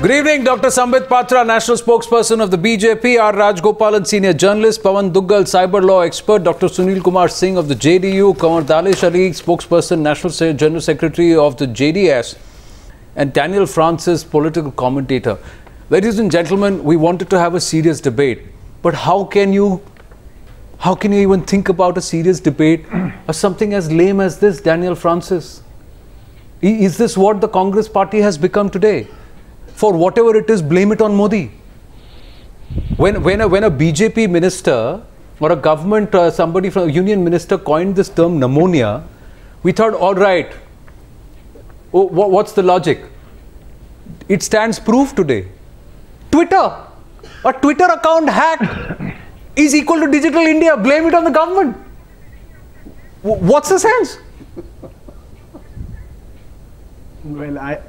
Good evening, Dr. Sambit Patra, National Spokesperson of the BJP, R. Rajgopalan, Senior Journalist, Pawan Duggal, Cyber Law Expert, Dr. Sunil Kumar Singh of the JDU, Kamar Dalish Ali, Spokesperson, National General Secretary of the JDS, and Daniel Francis, Political Commentator. Ladies and gentlemen, we wanted to have a serious debate, but how can you even think about a serious debate or something as lame as this, Daniel Francis? Is this what the Congress party has become today? For whatever it is, blame it on Modi. When a BJP minister or a government, somebody from a union minister coined this term pneumonia, we thought, all right, what's the logic? It stands proof today. Twitter, a Twitter account hacked is equal to Digital India. Blame it on the government. What's the sense? Well,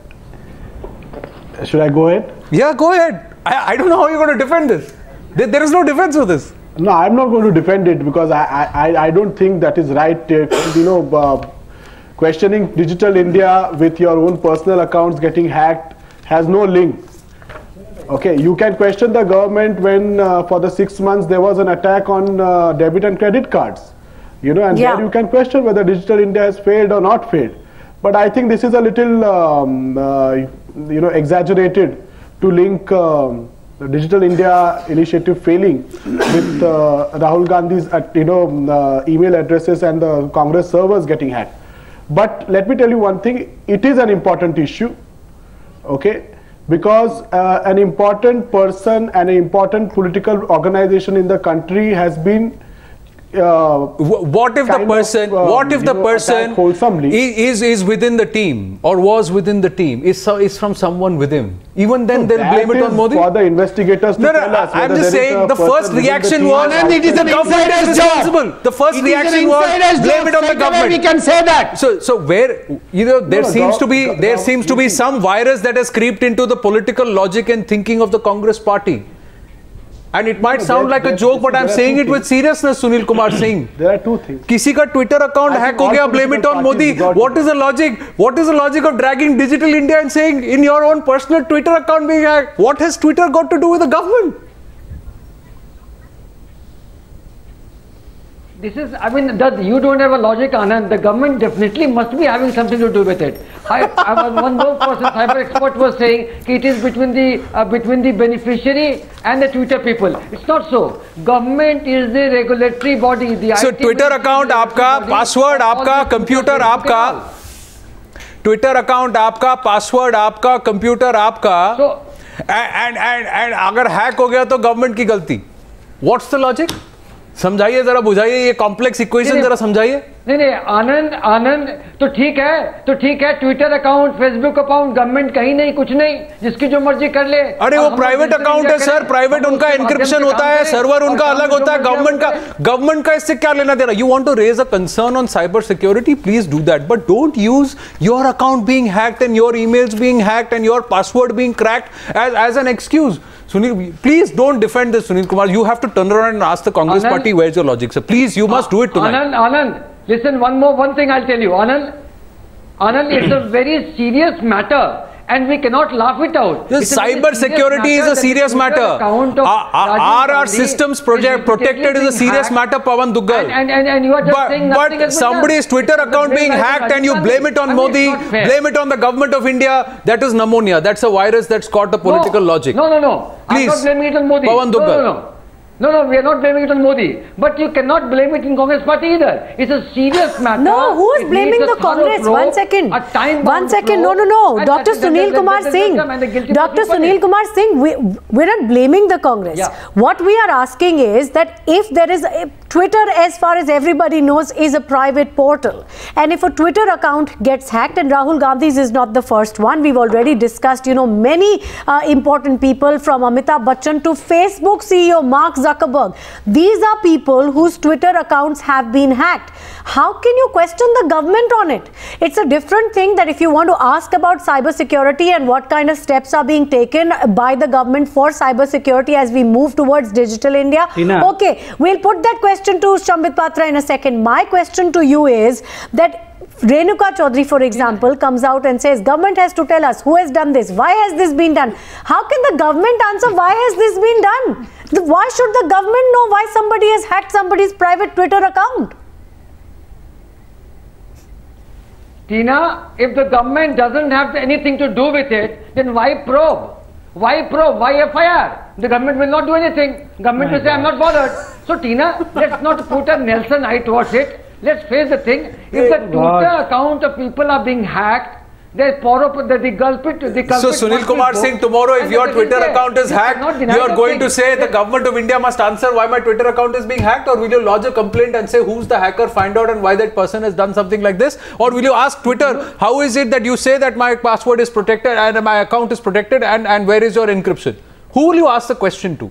should I go ahead? Yeah, go ahead. I don't know how you're going to defend this. There is no defense for this. No, I'm not going to defend it because I don't think that is right. Questioning Digital India with your own personal accounts getting hacked has no link. Okay, you can question the government when for the 6 months there was an attack on debit and credit cards. And there you can question whether Digital India has failed or not failed. But I think this is a little exaggerated to link the Digital India initiative failing with Rahul Gandhi's email addresses and the Congress servers getting hacked. But let me tell you one thing, it is an important issue, okay, because an important person and an important political organization in the country has been what if the person is within the team or was within the team, is from someone with him? Even then they'll blame it on Modi? For the investigators to tell us. I'm just saying the first reaction was it is an insider's job. The first reaction was blame it on the government. We can say that. So where there seems to be some virus that has creeped into the political logic and thinking of the Congress party. And it might sound like a joke, but I'm saying it with seriousness, Sunil Kumar Singh. There are two things. Kisi ka Twitter account hack ho gaya, blame it on Modi. What is the logic? What is the logic of dragging Digital India and saying in your own personal Twitter account being hacked? What has Twitter got to do with the government? This is, you don't have a logic, Anand. The government definitely must be having something to do with it. One more person, cyber expert, was saying it is between the beneficiary and the Twitter people. It's not so. Government is the regulatory body. So Twitter account aapka, password aapka, computer aapka. Twitter account aapka, password aapka, computer aapka. So, and agar hack ho gaya to government ki galti. What's the logic? समझाइए जरा, बुझाइए ये complex equation जरा समझाइए। नहीं आनंद तो ठीक है Twitter account, Facebook account, government कहीं नहीं, कुछ नहीं, जिसकी जो मर्जी कर ले। अरे वो प्राइवेट अकाउंट है सर, प्राइवेट उनका एन्क्रिप्शन होता है, सर्वर उनका अलग होता है, गवर्नमेंट का इससे क्या लेना देना? You want to raise a concern on cyber security, please do that, but don't use your account being hacked and your emails being hacked and your password being cracked as an excuse. Sunil, please don't defend this, Sunil Kumar. You have to turn around and ask the Congress party where's your logic, sir. Please, you must do it tonight. Anand, listen, one thing I'll tell you. Anand, it's a very serious matter. And we cannot laugh it out. The cybersecurity is a serious matter. Are our systems protected is a serious matter, Pawan Duggal. And you are just saying nothing. But somebody's Twitter account being hacked and you blame it on Modi, blame it on the government of India, that is pneumonia. That's a virus that's caught the political logic. No. Please, I'm not blaming it on Modi. Pawan Duggal. No, we are not blaming it on Modi. But you cannot blame it in Congress party either. It's a serious matter. No, who is blaming the Congress? One second. No. Dr. Sunil Kumar Singh. Dr. Sunil Kumar Singh, we're not blaming the Congress. Yeah. What we are asking is that if there is Twitter, as far as everybody knows, is a private portal. And if a Twitter account gets hacked, and Rahul Gandhi's is not the first one, we've already discussed, many important people from Amitabh Bachchan to Facebook CEO Mark Zuckerberg. These are people whose Twitter accounts have been hacked. How can you question the government on it? It's a different thing that if you want to ask about cybersecurity and what kind of steps are being taken by the government for cybersecurity as we move towards digital India. Okay, we'll put that question to Sambit Patra in a second. My question to you is that Renuka Chaudhary, for example, comes out and says, government has to tell us who has done this, why has this been done? How can the government answer why has this been done? Why should the government know why somebody has hacked somebody's private Twitter account? Tina, if the government doesn't have anything to do with it, then why probe? Why probe? Why FIR? The government will not do anything. Government will say, I'm not bothered. So Tina, let's not put a Nelson eye towards it. Let's face the thing. If the Twitter account of people are being hacked, there's the culprit. So Sunil Kumar Singh, tomorrow if your Twitter account is hacked, you are going to say the government of India must answer why my Twitter account is being hacked, or will you lodge a complaint and say who's the hacker, find out and why that person has done something like this? Or will you ask Twitter, how is it that you say that my password is protected and my account is protected and where is your encryption? Who will you ask the question to?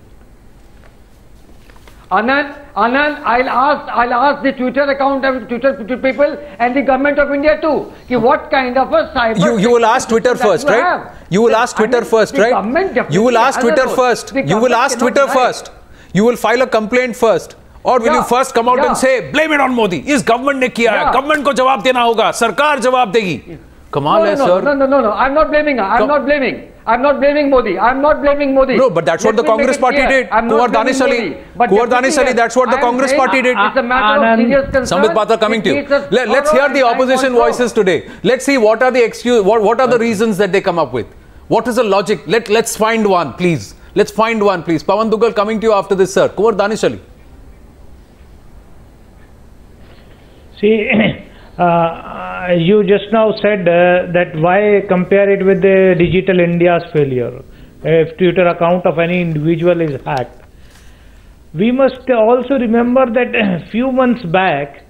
Anand, I'll ask the Twitter account of Twitter people and the government of India too. What kind of a cyber? You will ask Twitter first, right? You will ask Twitter first, right? You will ask Twitter first. You will ask Twitter first. You will file a complaint first. Or will you first come out and say, blame it on Modi? Is government ne kiya hai? Government ko jawab dena hoga. Sarkar jawab degi. Kamal hai, sir. No. I'm not blaming her. I'm not blaming Modi. I'm not blaming Modi. No, but that's what the Congress party did. Kuwar Danish Ali, that's what the Congress party did. It's a matter of serious concern. Sambit Patra, coming to you. Let's hear the opposition voices today. Let's see what are the excuse, what are the reasons that they come up with. What is the logic? Let's find one, please. Let's find one, please. Pawan Duggal, coming to you after this, sir. Kuwar Danish Ali. See, you just now said that why compare it with the Digital India's failure if Twitter account of any individual is hacked. We must also remember that a few months back,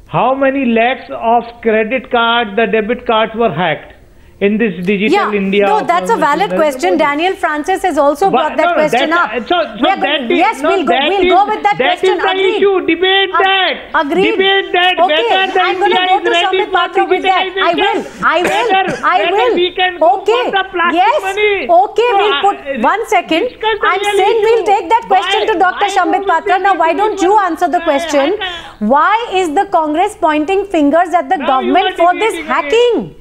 how many lakhs of credit cards, the debit cards were hacked in this Digital India. No, that's a valid question. Daniel Francis has also brought that question up. Yes, we'll go with that question. That is the issue. Debate that. Agreed. Debate that. Okay, I'm going to go to Sambit Patra with that. I will. We can go for the plastic money. Okay, we'll put 1 second. I'm saying we'll take that question to Dr. Sambit Patra. Now, why don't you answer the question? Why is the Congress pointing fingers at the government for this hacking?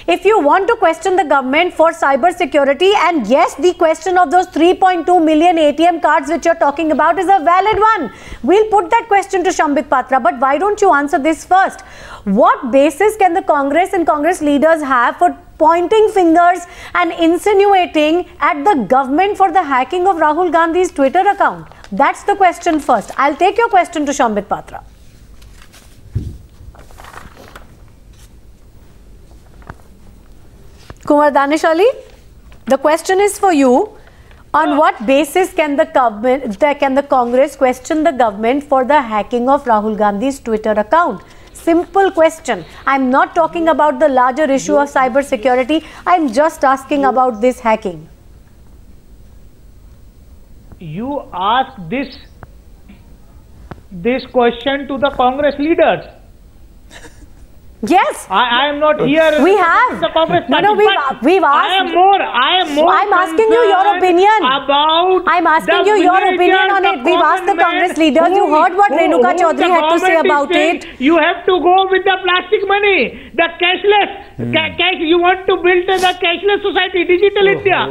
If you want to question the government for cyber security, and yes, the question of those 3.2 million ATM cards which you're talking about is a valid one. We'll put that question to Sambit Patra, but why don't you answer this first? What basis can the Congress and Congress leaders have for pointing fingers and insinuating at the government for the hacking of Rahul Gandhi's Twitter account? That's the question first. I'll take your question to Sambit Patra. Kumar Danish Ali, the question is for you. On what basis can the Congress question the government for the hacking of Rahul Gandhi's Twitter account? Simple question. I'm not talking about the larger issue of cyber security. I'm just asking about this hacking. You ask this question to the Congress leaders. Yes, I am not here. We have. No, we've asked. I am more. I'm asking you your opinion. I'm asking you your opinion on it. We've asked the Congress leaders. You heard what Renuka Chaudhary had to say about it. You have to go with the plastic money, the cashless. You want to build the cashless society, Digital India.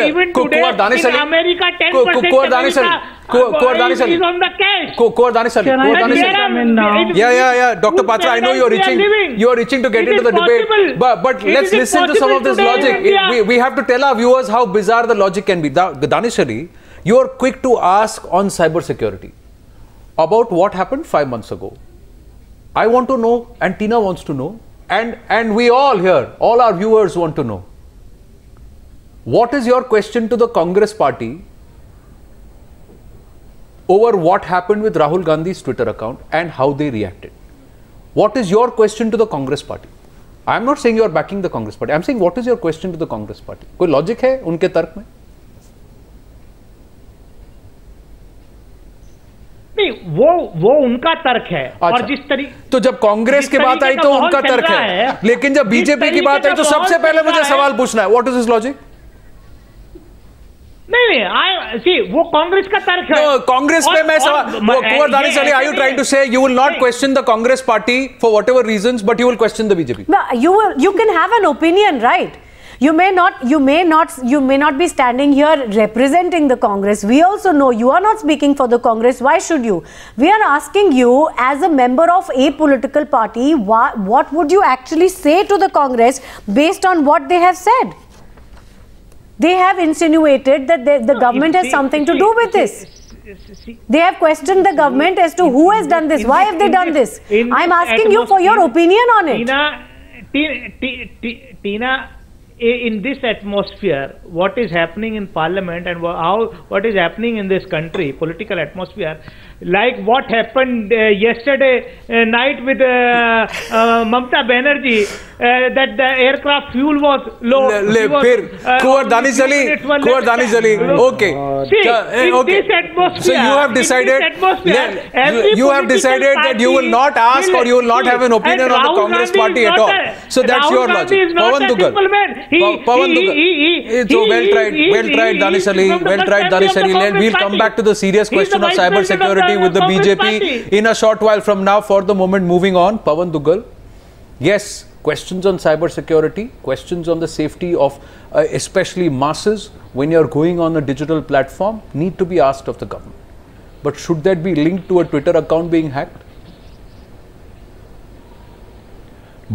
Even today in America, 10% is on the cash. Kuwar Danish Ali. Yeah. Dr. Patra, I know you're reaching to get into the debate. But let's listen to some of this logic. We have to tell our viewers how bizarre the logic can be. Danish Ali, you are quick to ask on cybersecurity about what happened 5 months ago. I want to know, and Tina wants to know, and we all here, all our viewers want to know. What is your question to the Congress party over what happened with Rahul Gandhi's Twitter account and how they reacted? What is your question to the Congress party? I am not saying you are backing the Congress party. I am saying what is your question to the Congress party? कोई logic है उनके तर्क में? नहीं, वो उनका तर्क है। और जिस तरीके तो जब कांग्रेस की बात आई तो उनका तर्क है, लेकिन जब बीजेपी की बात आई तो सबसे पहले मुझे सवाल पूछना है, what is his logic? नहीं, I see वो कांग्रेस का तर्क है. No, कांग्रेस पे मैं Kunwar Danish Ali, are you trying to say you will not question the Congress party for whatever reasons, but you will question the BJP? No, you can have an opinion, right? You may not be standing here representing the Congress. We also know you are not speaking for the Congress. Why should you? We are asking you, as a member of a political party, what would you actually say to the Congress based on what they have said? They have insinuated that the government has something to do with this. They have questioned the government as to who has done this. Why have they done this? I'm asking you for your opinion on it. Tina, in this atmosphere, what is happening in Parliament and what is happening in this country, political atmosphere, like what happened yesterday night with Mamata Banerjee, that the aircraft fuel was low. Kunwar Danish Ali, okay. See, in this atmosphere, so you have decided that you will not ask or you will not have an opinion on the Congress party at all. So that's your logic. Pawan Duggal. So well tried Danish Ali, We'll come back to the serious question of cybersecurity with the BJP in a short while from now. For the moment, moving on, Pawan Duggal. Yes, questions on cybersecurity, questions on the safety of especially masses when you're going on a digital platform need to be asked of the government. But should that be linked to a Twitter account being hacked?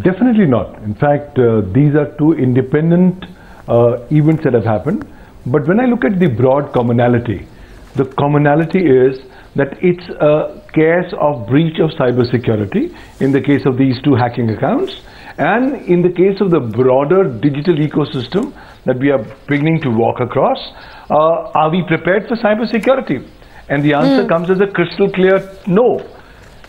Definitely not. In fact, these are two independent events that have happened. But when I look at the broad commonality, the commonality is that it's a case of breach of cybersecurity in the case of these two hacking accounts, and in the case of the broader digital ecosystem that we are beginning to walk across. Are we prepared for cybersecurity? And the answer comes as a crystal clear no.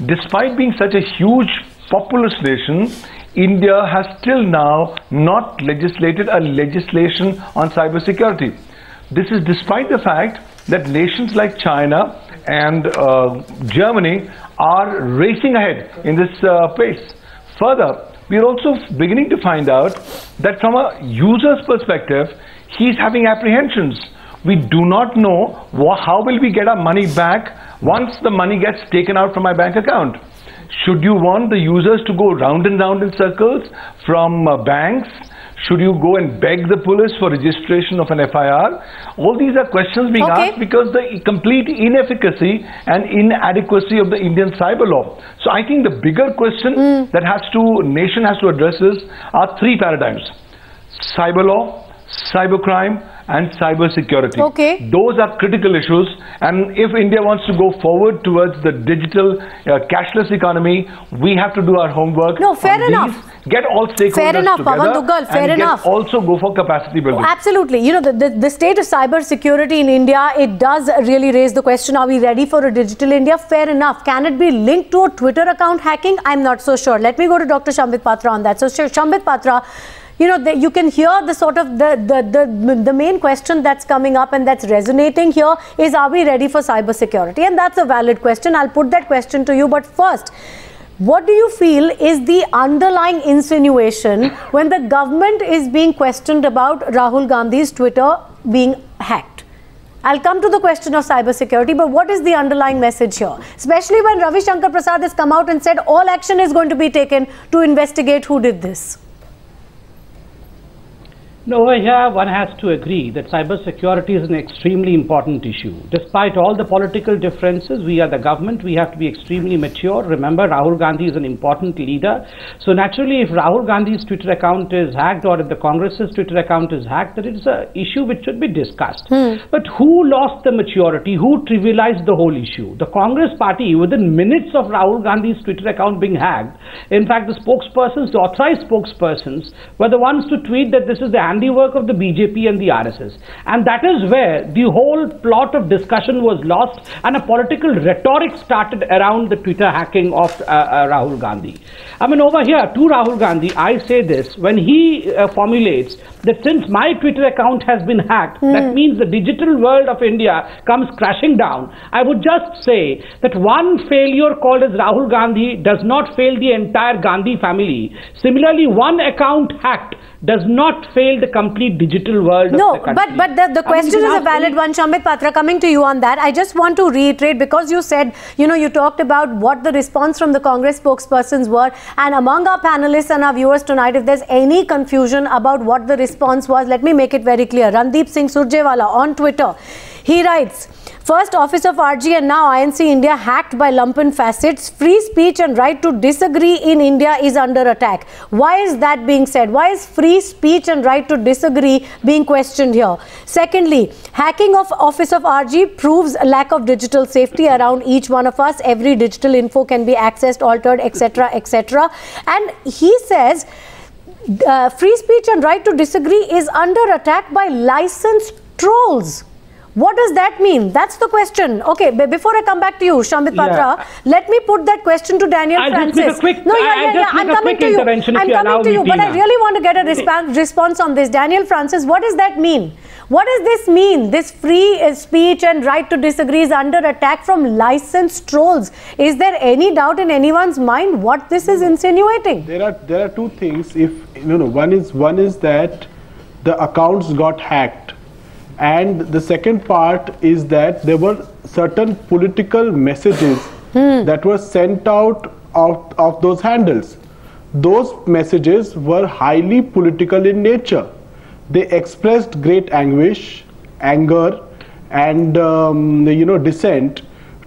Despite being such a huge populous nation, India has till now not legislated a legislation on cybersecurity. This is despite the fact that nations like China and Germany are racing ahead in this pace. Further, we are also beginning to find out that from a user's perspective, he's having apprehensions. We do not know how will we get our money back once the money gets taken out from my bank account. Should you want the users to go round and round in circles from banks? Should you go and beg the police for registration of an FIR? All these are questions being asked because the complete inefficacy and inadequacy of the Indian cyber law. So I think the bigger question that nation has to address are three paradigms: cyber law, cybercrime, and cybersecurity. Those are critical issues, and if India wants to go forward towards the digital cashless economy, we have to do our homework. No, fair enough. Get all stakeholders together Pawan Duggal, and also go for capacity building. Absolutely. You know, the state of cybersecurity in India, it does really raise the question, are we ready for a digital India? Fair enough. Can it be linked to a Twitter account hacking? I'm not so sure. Let me go to Dr. Shambhit Patra on that. So Shambhit Patra, you know, you can hear the sort of the main question that's coming up and that's resonating here is, are we ready for cybersecurity? And that's a valid question. I'll put that question to you. But first, what do you feel is the underlying insinuation when the government is being questioned about Rahul Gandhi's Twitter being hacked? I'll come to the question of cybersecurity, but what is the underlying message here? Especially when Ravi Shankar Prasad has come out and said all action is going to be taken to investigate who did this. No, over here one has to agree that cybersecurity is an extremely important issue. Despite all the political differences, we are the government, we have to be extremely mature. Remember, Rahul Gandhi is an important leader. So naturally, if Rahul Gandhi's Twitter account is hacked or if the Congress's Twitter account is hacked, that is an issue which should be discussed. But who lost the maturity? Who trivialized the whole issue? The Congress party, within minutes of Rahul Gandhi's Twitter account being hacked, in fact, the spokespersons, the authorized spokespersons, were the ones to tweet that this is the handiwork of the BJP and the RSS. And that is where the whole plot of discussion was lost and a political rhetoric started around the Twitter hacking of Rahul Gandhi. I mean, over here to Rahul Gandhi, I say this, when he formulates that since my Twitter account has been hacked, that means the digital world of India comes crashing down. I would just say that one failure called as Rahul Gandhi does not fail the entire Gandhi family. Similarly, one account hacked does not fail the complete digital world no, of the country. but the question is a valid one, Shambit Patra. Coming to you on that, I just want to reiterate, because you said, you talked about what the response from the Congress spokespersons were, and among our panelists and our viewers tonight, if there's any confusion about what the response was, let me make it very clear. Randeep Singh Surjewala on Twitter, he writes, first office of RG and now INC India hacked by lumpen facets. Free speech and right to disagree in India is under attack. Why is that being said? Why is free speech and right to disagree being questioned here? Secondly, hacking of office of RG proves a lack of digital safety around each one of us. Every digital info can be accessed, altered, etc., etc. And he says free speech and right to disagree is under attack by licensed trolls. What does that mean? That's the question. Okay, before I come back to you, Shambit Patra, let me put that question to Daniel Francis. Just make a quick, I'm coming to you. I'm coming to you, but I really want to get a response on this. Daniel Francis, what does that mean? What does this mean? This free speech and right to disagree is under attack from licensed trolls. Is there any doubt in anyone's mind what this is insinuating? There are two things. If one is that the accounts got hacked. And the second part is that there were certain political messages that were sent out of those handles. Those messages were highly political in nature. They expressed great anguish, anger, and dissent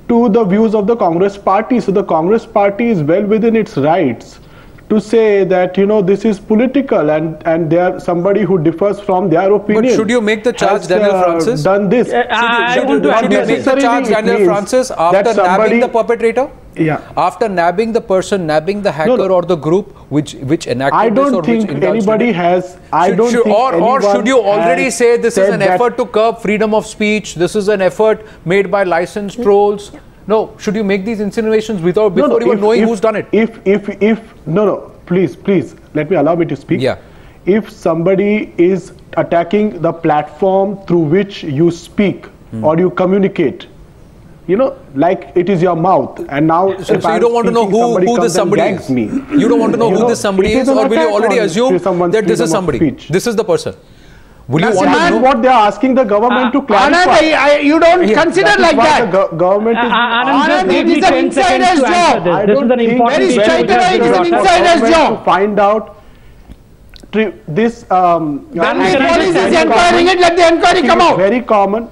to the views of the Congress party. So the Congress party is well within its rights to say that this is political and they are somebody who differs from their opinion. But should you make the charge, Daniel Francis? Done this. Should you make the charge, Daniel Francis, after nabbing the perpetrator? Yeah. After nabbing the person, nabbing the hacker or the group which enacted I this, don't think anybody has. Or should you already say this is an effort to curb freedom of speech? This is an effort made by licensed trolls. No, should you make these insinuations before even knowing who's done it? Please, allow me to speak. Yeah. If somebody is attacking the platform through which you speak or you communicate, like it is your mouth, and now so you don't want to know who this somebody is. You don't want to know who this somebody is, or will you already assume that this is somebody? This is the person. Will you want to know what they are asking the government to clarify? Anand, you don't consider like that. The government is. Anand, it is an insider's job. This is an important very straight away. It is an insider's job to find out this. When the police is inquiring it, let the inquiry come out. Very common.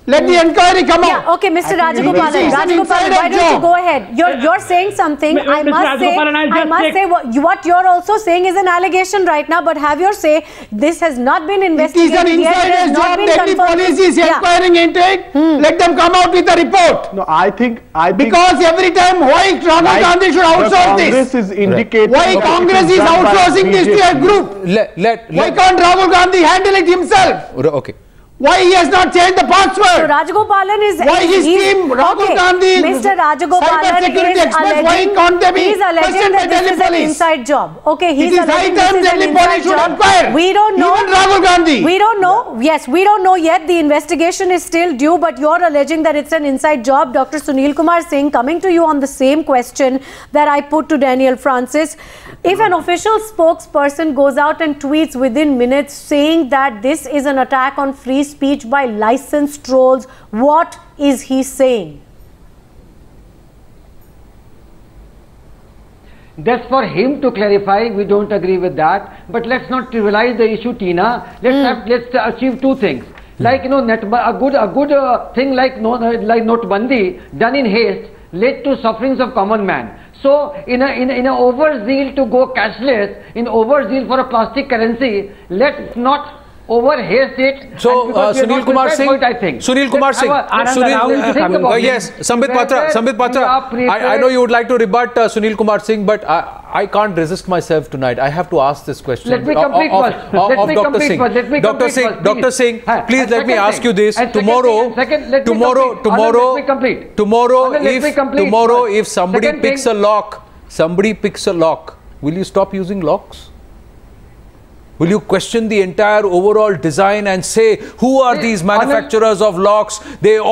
Let the inquiry come out. Yeah, okay, Mr. Rajagopalan. Rajagopalan, why don't you go ahead? You're saying something. I must say what you're also saying is an allegation right now, but have your say. This has not been investigated. It is an insider's job. Delhi police is inquiring into it. Let them come out with a report. No, I think because every time why Rahul Gandhi should outsource this? Congress is indicating. Why Congress is outsourcing this to a group? Why can't Rahul Gandhi handle it himself? Okay. Why he has not changed the password? So Rajagopalan is... Why his team, Rahul Gandhi, Mr. Rajagopalan cybersecurity experts, why can't they be he's alleging that this is an inside job. Okay, he's alleging this is an inside job. We don't know. Even Rahul Gandhi. We don't know. Yes, we don't know yet. The investigation is still due, but you're alleging that it's an inside job. Dr. Sunil Kumar Singh, coming to you on the same question that I put to Daniel Francis. If an official spokesperson goes out and tweets within minutes saying that this is an attack on free speech by licensed trolls, what is he saying? That's for him to clarify. We don't agree with that. But let's not trivialize the issue, Tina. Let's achieve two things. Like a good thing like Notbandi done in haste led to sufferings of common man. So in a overzeal to go cashless, in overzeal for a plastic currency, let's not overhaste it. So Sunil Kumar Singh, Sunil Kumar Singh, yes, Sambit Patra, I know you would like to rebut Sunil Kumar Singh, but I can't resist myself tonight. I have to ask this question. Let me complete first. Dr. Singh, please let me ask you this. Tomorrow, if somebody picks a lock, will you stop using locks? Will you question the entire overall design and say, who are these manufacturers of locks? They are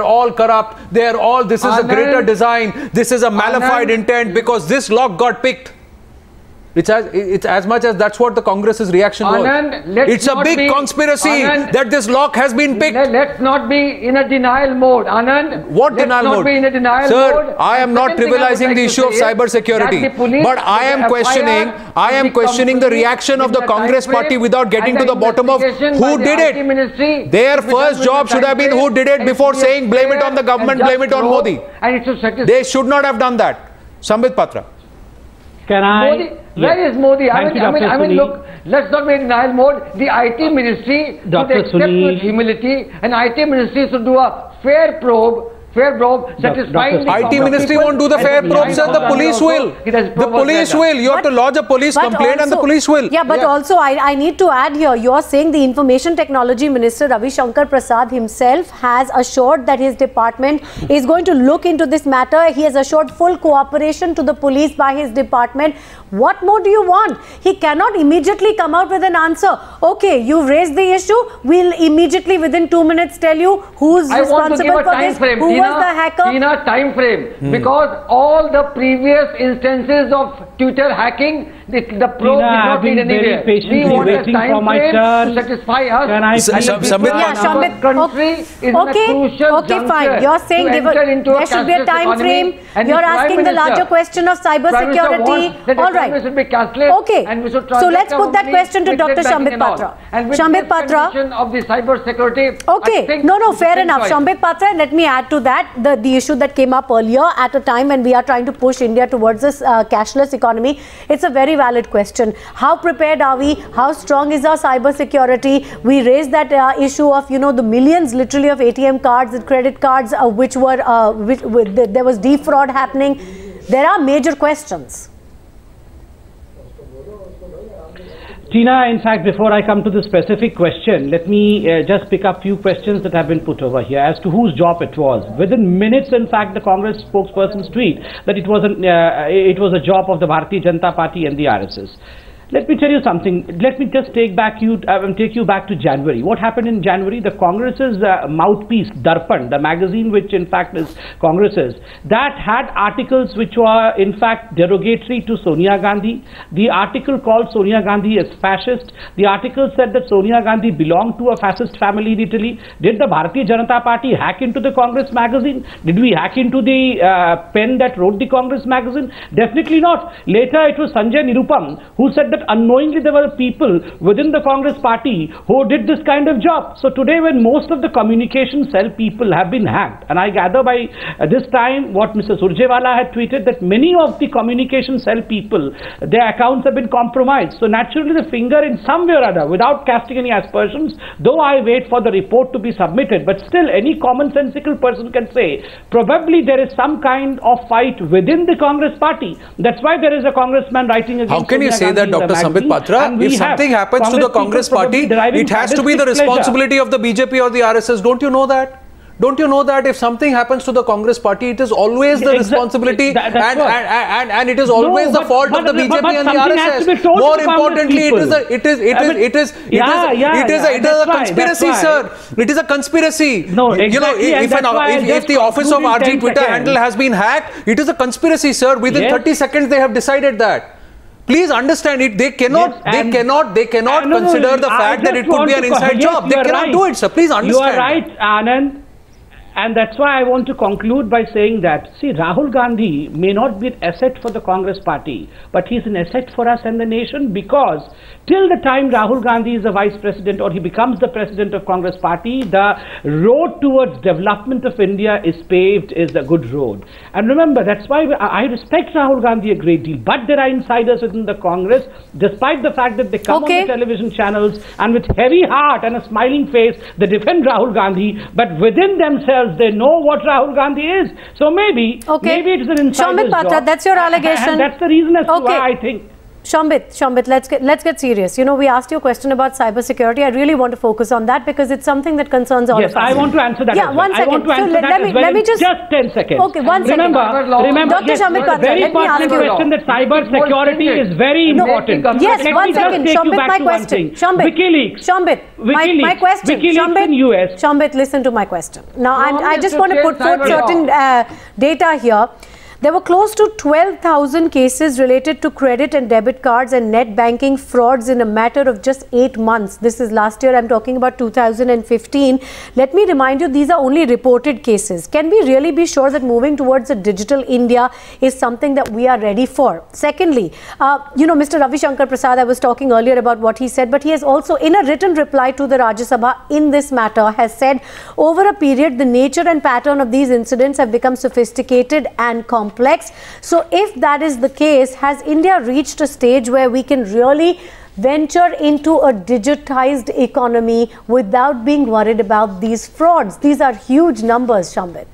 all corrupt. This is a greater design. This is a malified intent because this lock got picked. It's as much as that's what the Congress's reaction was. It's a big conspiracy that this lock has been picked. Let's not be in a denial mode, Anand. What denial mode? Be in a denial Sir, mode. I am not trivializing the issue of cybersecurity, but I am questioning the reaction of the Congress party without getting to the bottom of who did it. Their first job should have been who did it before saying blame it on the government, blame it on Modi. They should not have done that. Sambit Patra. Can I? Modi, where is Modi? I mean, look, let's not be in denial mode. The IT ministry should accept with humility, and IT ministry should do a fair probe, satisfying the IT ministry won't do the fair probe, sir. The police will. The police will. You have to lodge a police complaint and the police will. Yeah, but also I need to add here, you're saying the Information Technology Minister Ravi Shankar Prasad himself has assured that his department is going to look into this matter. He has assured full cooperation to the police by his department. What more do you want? He cannot immediately come out with an answer. Okay, you've raised the issue. We'll immediately within 2 minutes tell you who's responsible for this. Who was the hacker? Tina, time frame. Because all the previous instances of Twitter hacking, the probe did not lead anywhere. We want a time frame to satisfy us. Okay, fine. You're saying there should be a time frame. You're asking the larger question of cybersecurity. All right. Okay. So let's put that question to Dr. Shambit Patra. Shambit Patra. Of the cybersecurity. Okay. No, fair enough. Shambit Patra, let me add to that the issue that came up earlier at a time when we are trying to push India towards this cashless economy. It's a very valid question. How prepared are we? How strong is our cybersecurity? We raised that issue of, the millions literally of ATM cards and credit cards there was defraud happening. There are major questions. Tina, in fact, before I come to the specific question, let me just pick up few questions that have been put over here as to whose job it was. Within minutes, in fact, the Congress spokesperson's tweet that it was a job of the Bharatiya Janata Party and the RSS. Let me tell you something. Let me just take you back to January. What happened in January? The Congress's mouthpiece, Darpan, the magazine which in fact is Congress's, that had articles which were in fact derogatory to Sonia Gandhi. The article called Sonia Gandhi as fascist. The article said that Sonia Gandhi belonged to a fascist family in Italy. Did the Bharatiya Janata Party hack into the Congress magazine? Did we hack into the pen that wrote the Congress magazine? Definitely not. Later it was Sanjay Nirupam who said that unknowingly there were people within the Congress party who did this kind of job. So today when most of the communication cell people have been hacked, and I gather by this time what Mr. Surjewala had tweeted that many of the communication cell people, their accounts have been compromised. So naturally the finger in some way or other, without casting any aspersions, though I wait for the report to be submitted, but still any commonsensical person can say probably there is some kind of fight within the Congress party. That's why there is a congressman writing against How can you say that, Dr. Sambit Patra? If something happens to the Congress party, it has to be the responsibility of the BJP or the RSS. Don't you know that? Don't you know that if something happens to the Congress party, it is always the responsibility and it is always the fault of the BJP and the RSS. More importantly, it is a conspiracy, sir. It is a conspiracy. No, exactly. If the office of RG Twitter handle has been hacked, it is a conspiracy, sir. Within 30 seconds, they have decided that. Please understand it. They cannot consider the fact that it could be an inside job. They cannot do it, sir. Please understand. You are right, Anand. And that's why I want to conclude by saying that, see, Rahul Gandhi may not be an asset for the Congress party, but he's an asset for us and the nation, because till the time Rahul Gandhi is the vice president or he becomes the president of Congress party, the road towards development of India is paved, is a good road. And remember, that's why I respect Rahul Gandhi a great deal, but there are insiders within the Congress, despite the fact that they come on the television channels and with heavy heart and a smiling face, they defend Rahul Gandhi, but within themselves, they know what Rahul Gandhi is. So maybe it's an insider's Shambit Patra, that's your allegation. And that's the reason as to why I think. Shambit, let's get serious. We asked you a question about cybersecurity. I really want to focus on that because it's something that concerns all of us. Yes, I want to answer that. Yeah, as well. 1 second. I want to answer that as well. Let me just 10 seconds. Okay, 1 second. Remember, Dr. Shambit Patra, very let me ask important you. question that cybersecurity is very important. Yes, let 1 second. Shambit, my question. WikiLeaks. Shambit, my question. WikiLeaks in US. Shambit, listen to my question. Now, I just want to put forth certain data here. There were close to 12,000 cases related to credit and debit cards and net banking frauds in a matter of just 8 months. This is last year, I'm talking about 2015. Let me remind you, these are only reported cases. Can we really be sure that moving towards a digital India is something that we are ready for? Secondly, Mr. Ravi Shankar Prasad, I was talking earlier about what he said, but he has also, in a written reply to the Rajya Sabha in this matter, has said, over a period, the nature and pattern of these incidents have become sophisticated and complex. So if that is the case, has India reached a stage where we can really venture into a digitized economy without being worried about these frauds? These are huge numbers, Shambit.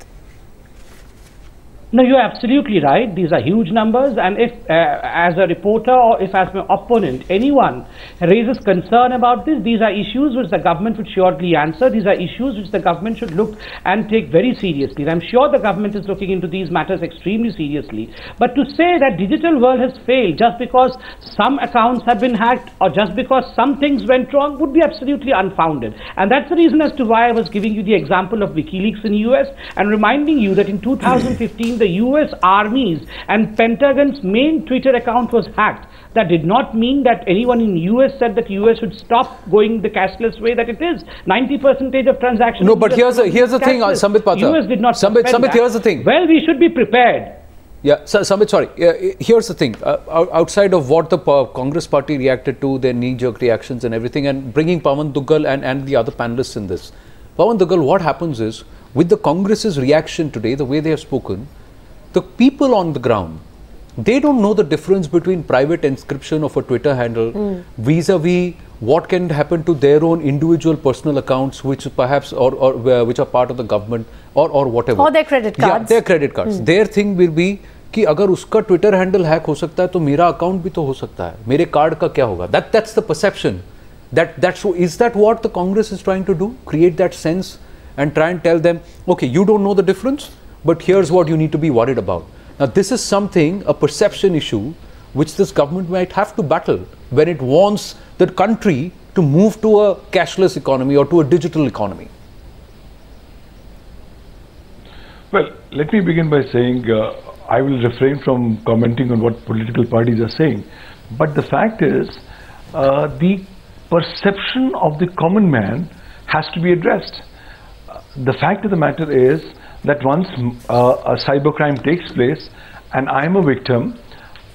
No, you're absolutely right. These are huge numbers, and if as a reporter or if as my opponent, anyone raises concern about this, these are issues which the government would surely answer. These are issues which the government should look and take very seriously. And I'm sure the government is looking into these matters extremely seriously. But to say that digital world has failed just because some accounts have been hacked or just because some things went wrong would be absolutely unfounded. And that's the reason as to why I was giving you the example of WikiLeaks in US and reminding you that in 2015, the US Army's and Pentagon's main Twitter account was hacked. That did not mean that anyone in US said that US should stop going the cashless way that it is. 90% of transactions. No, but here's the thing, Sambit Patra. US did not. Sambit, here's the thing. Well, we should be prepared. Yeah, Sambit, sorry. Here's the thing. Outside of what the Congress party reacted to, their knee-jerk reactions and everything, and bringing Pawan Duggal and the other panelists in this. Pawan Duggal, what happens is, with the Congress's reaction today, the way they have spoken, the people on the ground, they don't know the difference between private inscription of a Twitter handle vis-a-vis what can happen to their own individual personal accounts, which perhaps or which are part of the government or whatever. Or their credit cards. Yeah, their credit cards. Their thing will be कि अगर उसका Twitter handle hack हो सकता है तो मेरा account भी तो हो सकता है. मेरे card का क्या होगा? That's the perception. Is that what the Congress is trying to do? Create that sense and try and tell them, okay, you don't know the difference, but here's what you need to be worried about. Now, this is something, a perception issue, which this government might have to battle when it wants the country to move to a cashless economy or to a digital economy. Well, let me begin by saying I will refrain from commenting on what political parties are saying. But the fact is, the perception of the common man has to be addressed. The fact of the matter is that once a cybercrime takes place and I'm a victim,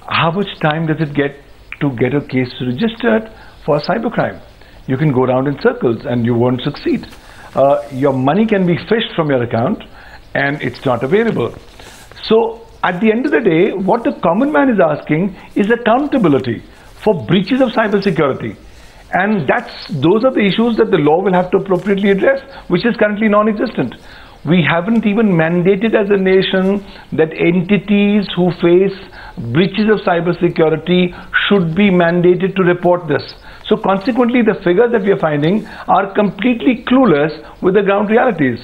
how much time does it get to get a case registered for a cybercrime? You can go around in circles and you won't succeed. Your money can be fished from your account and it's not available. So at the end of the day, what the common man is asking is accountability for breaches of cybersecurity. And those are the issues that the law will have to appropriately address, which is currently non-existent. We haven't even mandated as a nation that entities who face breaches of cybersecurity should be mandated to report this. So consequently, the figures that we are finding are completely clueless with the ground realities.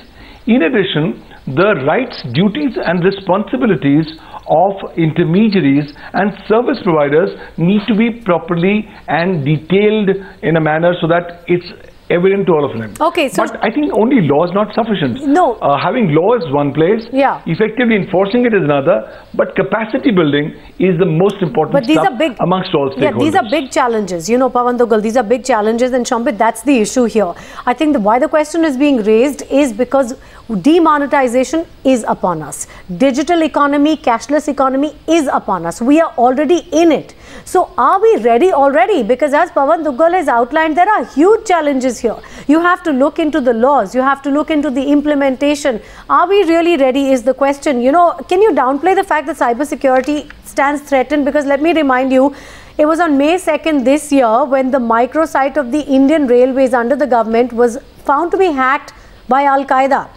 In addition, the rights, duties and responsibilities of intermediaries and service providers need to be properly and detailed in a manner so that it's evident to all of them. Okay, so but I think only law is not sufficient. No. Having law is one place, effectively enforcing it is another, but capacity building is the most important stuff amongst all stakeholders. Yeah, these are big challenges. You know, Pawan Duggal, these are big challenges, and Shambit, that's the issue here. I think why the question is being raised is because demonetization is upon us. Digital economy, cashless economy is upon us. We are already in it. So are we ready already? Because as Pawan Duggal has outlined, there are huge challenges here. You have to look into the laws. You have to look into the implementation. Are we really ready is the question. You know, can you downplay the fact that cybersecurity stands threatened? Because let me remind you, it was on May 2nd this year when the microsite of the Indian Railways under the government was found to be hacked by Al-Qaeda.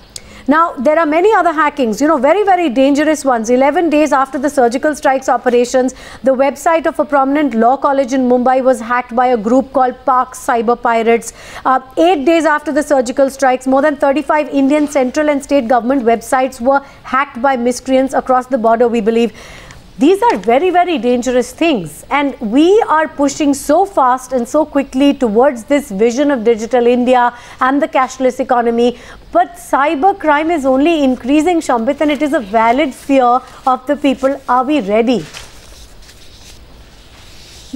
Now, there are many other hackings, you know, very, very dangerous ones. 11 days after the surgical strikes operations, the website of a prominent law college in Mumbai was hacked by a group called Pak Cyber Pirates. 8 days after the surgical strikes, more than 35 Indian central and state government websites were hacked by miscreants across the border, we believe. These are very, very dangerous things, and we are pushing so fast and so quickly towards this vision of digital India and the cashless economy. But cyber crime is only increasing, Shambhit, and it is a valid fear of the people. Are we ready?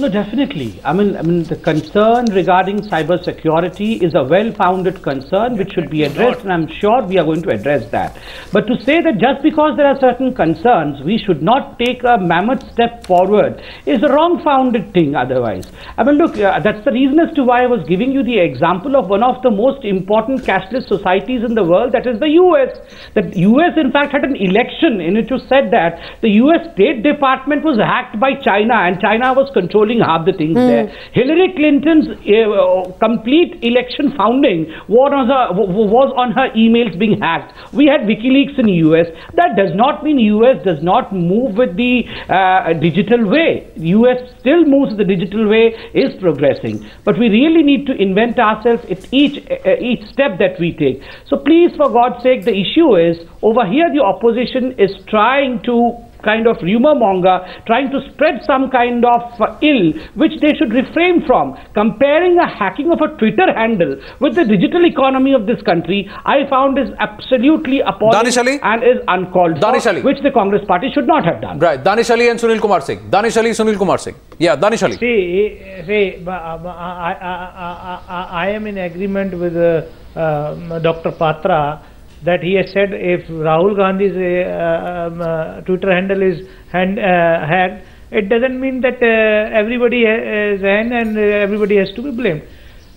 No, definitely. I mean, the concern regarding cybersecurity is a well-founded concern which should be addressed, and I'm sure we are going to address that. But to say that just because there are certain concerns, we should not take a mammoth step forward is a wrong-founded thing otherwise. I mean, look, that's the reason as to why I was giving you the example of one of the most important cashless societies in the world, that is the US. The US, in fact, had an election in which was said that the US State Department was hacked by China, and China was controlling half the things there. Hillary Clinton's complete election founding was on her emails being hacked. We had WikiLeaks in US. That does not mean US does not move with the digital way. US still moves the digital way, is progressing. But we really need to invent ourselves at each step that we take. So please, for God's sake, the issue is, over here the opposition is trying to kind of rumor monger, trying to spread some kind of ill which they should refrain from. Comparing a hacking of a Twitter handle with the digital economy of this country, I found is absolutely appalling and is uncalled for, which the Congress party should not have done. Right, Danish Ali and Sunil Kumar Singh. Danish Ali, Sunil Kumar Singh. Yeah, Danish Ali. See, I am in agreement with Dr. Patra that he has said if Rahul Gandhi's Twitter handle is hacked, it doesn't mean that everybody is and everybody has to be blamed.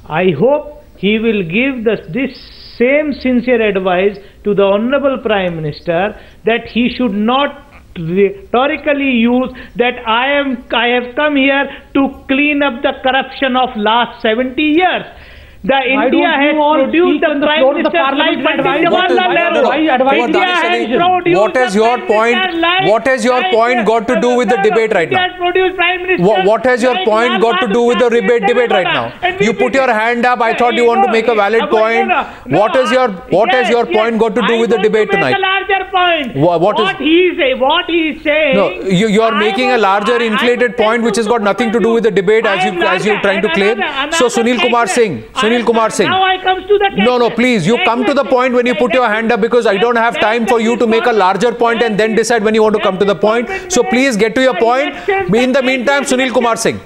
I hope he will give this same sincere advice to the Honorable Prime Minister, that he should not rhetorically use that I have come here to clean up the corruption of last 70 years. The India has produced the Prime Minister's life like Jawaharlal Nehru. What has your point got to do with the debate right now? What has your point got to do with the debate right now? You put your hand up. I thought you want to make a valid point. What has your point got to do with the debate tonight? What he is saying. No, you are making a larger inflated point which has got nothing to do with the debate as you trying to claim. So Sunil Kumar Singh. Now I comes to the No, please, you come to the point when you put your hand up, because I don't have time for you to make a larger point and then decide when you want to come to the point. So please get to your point. In the meantime, Sunil Kumar Singh.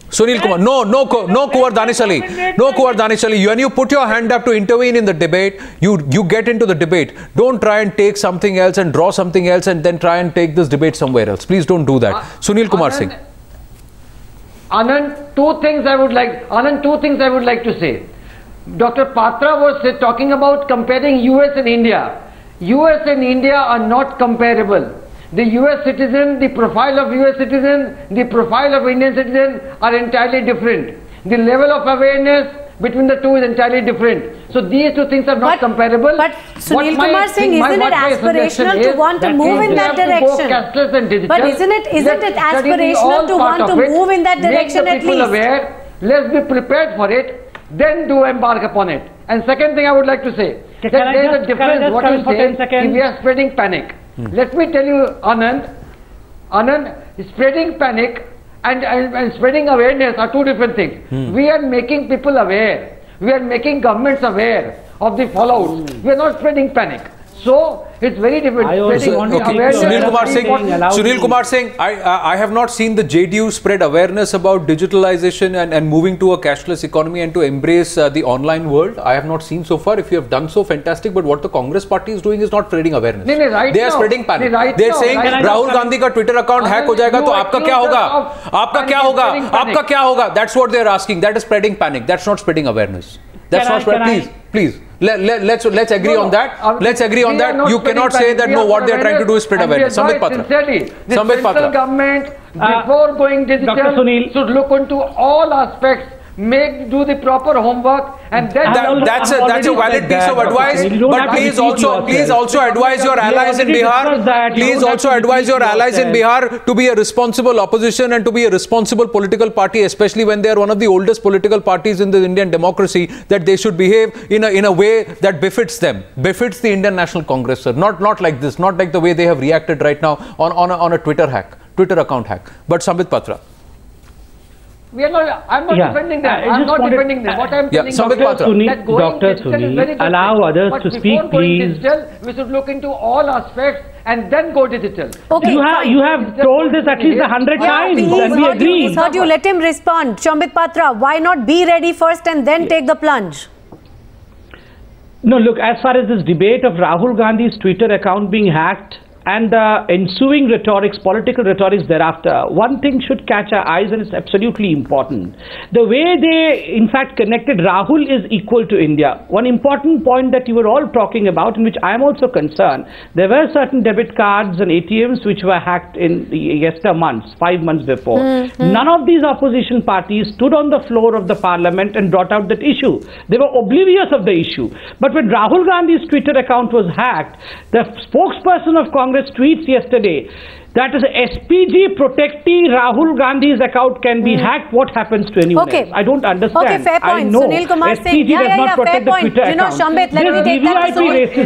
Sunil Kumar, no, Kuwar Danish Ali. No, Kuwar Danish Ali. When you put your hand up to intervene in the debate, you get into the debate. Don't try and take something else and draw something else and then try and take this debate somewhere else. Please don't do that. Sunil Kumar Singh. Anand, two things I would like to say. Dr. Patra was talking about comparing US and India. US and India are not comparable. The US citizen, the profile of US citizen, the profile of Indian citizen are entirely different. The level of awareness between the two is entirely different. So these two things are not comparable. But Sunil Kumar Singh, isn't it aspirational to want to move in that direction? But isn't it aspirational to want to move in that direction at least? Aware, let's be prepared for it, then do embark upon it. And second thing I would like to say, that there is a difference what you say, we are spreading panic. Let me tell you, Anand, spreading panic and spreading awareness are two different things. We are making people aware. We are making governments aware of the fallout. We are not spreading panic. So it's very different. Sunil Kumar Singh, I have not seen the JDU spread awareness about digitalization and moving to a cashless economy and to embrace the online world. I have not seen so far. If you have done so, fantastic. But what the Congress party is doing is not spreading awareness. They are spreading panic. They are saying Rahul Gandhi ka Twitter account hack ho jayega, to aapka kya hoga? Aapka kya hoga? Aapka kya hoga? That's what they are asking. That is spreading panic. That's not spreading awareness. That's not spreading. Please. Let's agree on that. Let's agree on that. You cannot say that what they are trying to do is spread awareness. Sambit Patra. The central government, before going digital, should look into all aspects do the proper homework, and then that's a valid piece of advice. But please also advise your allies in Bihar. Please also advise your allies in Bihar to be a responsible opposition and to be a responsible political party, especially when they are one of the oldest political parties in the Indian democracy, that they should behave in a way that befits them, befits the Indian National Congress, sir. Not like this, not like the way they have reacted right now on a Twitter account hack. But Sambit Patra. I'm not defending them. I'm not defending them. What I'm telling Dr. Sunil, allow others to speak, please. Digital, we should look into all aspects and then go digital. Okay, you have told this at least 100 times, and we agree. He's heard you. Let him respond. Sambit Patra, why not be ready first and then take the plunge? No, look, as far as this debate of Rahul Gandhi's Twitter account being hacked and the ensuing rhetorics, political rhetorics thereafter, one thing should catch our eyes, and it's absolutely important. The way they, in fact, connected Rahul is equal to India. One important point that you were all talking about, in which I am also concerned, there were certain debit cards and ATMs which were hacked in the months, 5 months before. None of these opposition parties stood on the floor of the parliament and brought out that issue. They were oblivious of the issue. But when Rahul Gandhi's Twitter account was hacked, the spokesperson of Congress tweets yesterday that is SPG protectee Rahul Gandhi's account can be hacked. What happens to anyone else? I don't understand. Okay, fair point. I know Sunil Kumar SPG Singh. does not protect the Twitter account. Sambit, let me take that to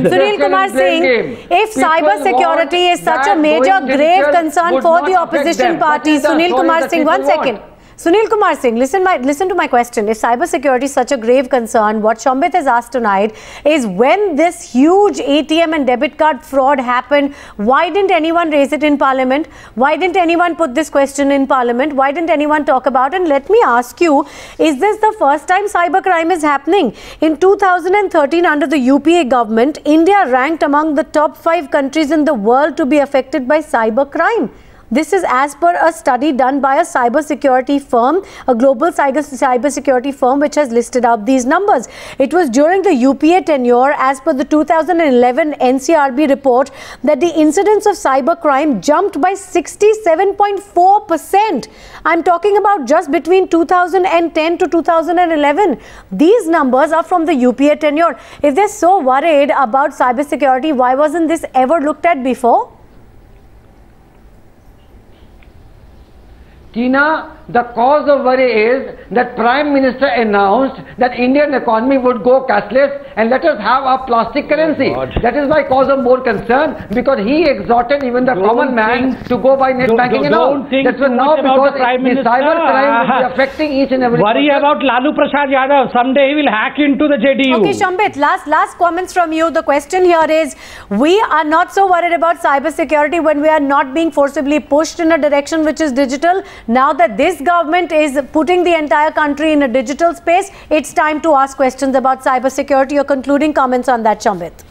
Sunil Kumar Singh. If cybersecurity is such a major, grave concern for the opposition parties, Sunil Kumar Singh, 1 second. Sunil Kumar Singh, listen to my question. If cybersecurity is such a grave concern, what Sambit has asked tonight is, when this huge ATM and debit card fraud happened, why didn't anyone raise it in Parliament? Why didn't anyone put this question in Parliament? Why didn't anyone talk about it? And let me ask you, is this the first time cybercrime is happening? In 2013, under the UPA government, India ranked among the top 5 countries in the world to be affected by cybercrime. This is as per a study done by a cybersecurity firm, a global cybersecurity firm, which has listed out these numbers. It was during the UPA tenure, as per the 2011 NCRB report, that the incidence of cybercrime jumped by 67.4%. I'm talking about just between 2010 to 2011. These numbers are from the UPA tenure. If they're so worried about cybersecurity, why wasn't this ever looked at before? Tina, the cause of worry is that Prime Minister announced that Indian economy would go cashless and let us have a plastic currency. That is my cause of more concern, because he exhorted even the common man to go by net banking and all. That's why now, because the cyber crime will be affecting each and every worry about Lalu Prasad Yadav. Someday he will hack into the JDU. Okay, Sambit, last comments from you. The question here is, we are not so worried about cybersecurity when we are not being forcibly pushed in a direction which is digital. Now that this government is putting the entire country in a digital space, it's time to ask questions about cybersecurity. Your concluding comments on that, Sambit?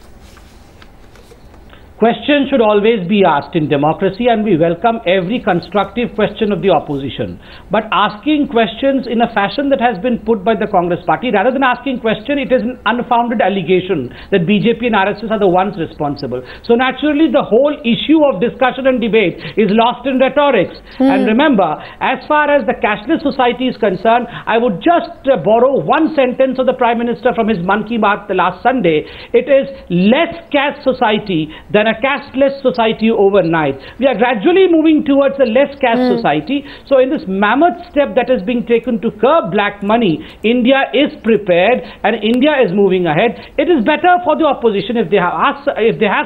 Questions should always be asked in democracy, and we welcome every constructive question of the opposition. But asking questions in a fashion that has been put by the Congress party, rather than asking question, it is an unfounded allegation that BJP and RSS are the ones responsible. So naturally, the whole issue of discussion and debate is lost in rhetorics. And remember, as far as the cashless society is concerned, I would just borrow one sentence of the Prime Minister from his Mann Ki Baat the last Sunday. It is less cash society than a cashless society overnight. We are gradually moving towards a less cash society. So in this mammoth step that is being taken to curb black money, India is prepared and India is moving ahead. It is better for the opposition, if they have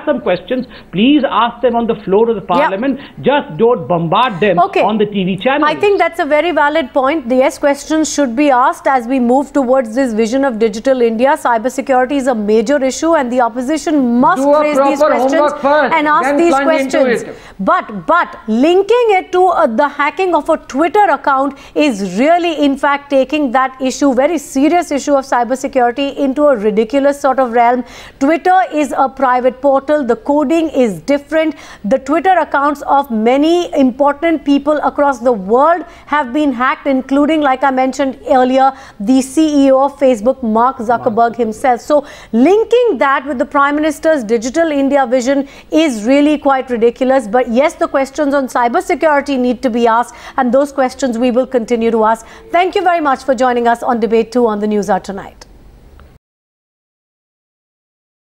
some questions, please ask them on the floor of the parliament. Just don't bombard them on the TV channel. I think that's a very valid point. The yes questions should be asked as we move towards this vision of digital India. Cybersecurity is a major issue and the opposition must raise these questions and ask these questions. But linking it to the hacking of a Twitter account is really, in fact, taking that issue, very serious issue of cybersecurity, into a ridiculous sort of realm. Twitter is a private portal. The coding is different. The Twitter accounts of many important people across the world have been hacked, including, like I mentioned earlier, the CEO of Facebook, Mark Zuckerberg himself. So linking that with the Prime Minister's Digital India vision position is really quite ridiculous. But yes, the questions on cybersecurity need to be asked, and those questions we will continue to ask. Thank you very much for joining us on Debate 2 on the Newshour tonight.